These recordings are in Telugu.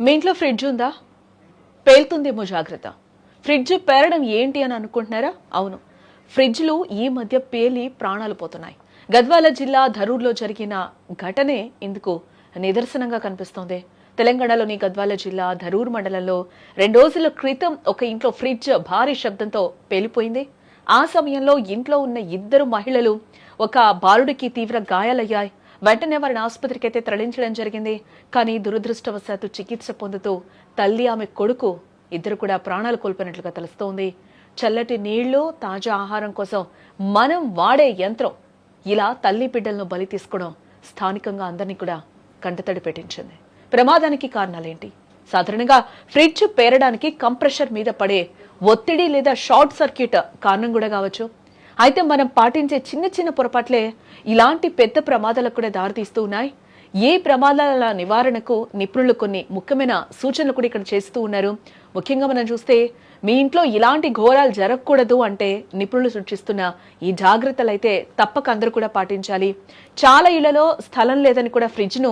మీ ఇంట్లో ఫ్రిడ్జ్ ఉందా? పేలుతుందేమో జాగ్రత్త. ఫ్రిడ్జ్ పేరడం ఏంటి అని అనుకుంటున్నారా? అవును, ఫ్రిడ్జ్లు ఈ మధ్య పేలి ప్రాణాలు పోతున్నాయి. గద్వాల జిల్లా ధరూర్లో జరిగిన ఘటనే ఇందుకు నిదర్శనంగా కనిపిస్తోంది. తెలంగాణలోని గద్వాల జిల్లా ధరూర్ మండలంలో 2 రోజుల క్రితం ఒక ఇంట్లో ఫ్రిడ్జ్ భారీ శబ్దంతో పేలిపోయింది. ఆ సమయంలో ఇంట్లో ఉన్న 2 మహిళలు, ఒక బాలుడికి తీవ్ర గాయాలయ్యాయి. వెంటనే వారిని ఆసుపత్రికి అయితే తరలించడం జరిగింది. కానీ దురదృష్టవశాత్తు చికిత్స పొందుతూ తల్లి, ఆమె కొడుకు ఇద్దరు కూడా ప్రాణాలు కోల్పోయినట్లుగా తెలుస్తోంది. చల్లటి నీళ్లు, తాజా ఆహారం కోసం మనం వాడే యంత్రం ఇలా తల్లి బిడ్డలను బలి తీసుకోవడం స్థానికంగా అందరినీ కూడా కంటతడి పెట్టించింది. ప్రమాదానికి కారణాలేంటి? సాధారణంగా ఫ్రిడ్జ్ పేరడానికి కంప్రెషర్ మీద పడే ఒత్తిడి లేదా షార్ట్ సర్క్యూట్ కారణం కూడా కావచ్చు. అయితే మనం పాటించే చిన్న చిన్న పొరపాట్లే ఇలాంటి పెద్ద ప్రమాదాలకు కూడా దారితీస్తూ ఉన్నాయి. ఏ ప్రమాదాల నివారణకు నిపుణులు కొన్ని ముఖ్యమైన సూచనలు కూడా ఇక్కడ చేస్తూ ఉన్నారు. ముఖ్యంగా మనం చూస్తే మీ ఇంట్లో ఇలాంటి ఘోరాలు జరగకూడదు అంటే నిపుణులు సూచిస్తున్న ఈ జాగ్రత్తలు అయితే తప్పక అందరూ కూడా పాటించాలి. చాలా ఇళ్లలో స్థలం లేదని కూడా ఫ్రిడ్జ్ ను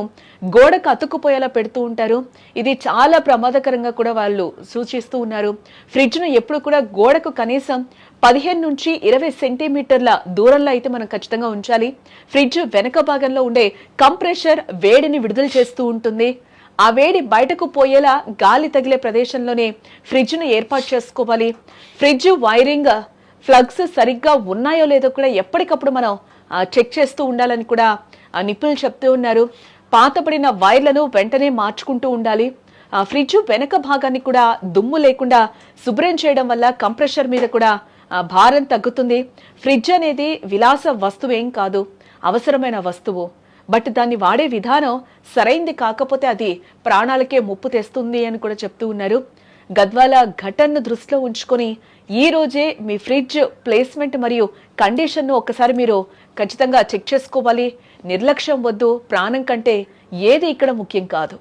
గోడకు అతుక్కుపోయేలా పెడుతూ ఉంటారు. ఇది చాలా ప్రమాదకరంగా కూడా వాళ్ళు సూచిస్తూ ఉన్నారు. ఫ్రిడ్జ్ ను ఎప్పుడు కూడా గోడకు కనీసం 15 నుంచి 20 సెంటీమీటర్ల దూరంలో అయితే మనం ఖచ్చితంగా ఉంచాలి. ఫ్రిడ్జ్ వెనక భాగంలో ఉండే కంప్రెషర్ వేడిని విడుదల చేస్తూ ఉంటుంది. ఆ వేడి బయటకు పోయేలా గాలి తగిలే ప్రదేశంలోనే ఫ్రిడ్జ్ ను ఏర్పాటు చేసుకోవాలి. ఫ్రిడ్జ్ వైరింగ్, ప్లగ్స్ సరిగ్గా ఉన్నాయో లేదో కూడా ఎప్పటికప్పుడు మనం చెక్ చేస్తూ ఉండాలని కూడా నిపుణులు చెప్తూ ఉన్నారు. పాతబడిన వైర్లను వెంటనే మార్చుకుంటూ ఉండాలి. ఫ్రిడ్జ్ వెనక భాగాన్ని కూడా దుమ్ము లేకుండా శుభ్రం చేయడం వల్ల కంప్రెషర్ మీద కూడా భారం తగ్గుతుంది. ఫ్రిడ్జ్ అనేది విలాస వస్తువేం కాదు, అవసరమైన వస్తువు. బట్ దాన్ని వాడే విధానం సరైంది కాకపోతే అది ప్రాణాలకే ముప్పు తెస్తుంది అని కూడా చెప్తూ ఉన్నారు. గద్వాల ఘటనను దృష్టిలో ఉంచుకొని ఈ రోజే మీ ఫ్రిడ్జ్ ప్లేస్మెంట్ మరియు కండిషన్ను ఒక్కసారి మీరు ఖచ్చితంగా చెక్ చేసుకోవాలి. నిర్లక్ష్యం వద్దు. ప్రాణం కంటే ఏది ఇక్కడ ముఖ్యం కాదు.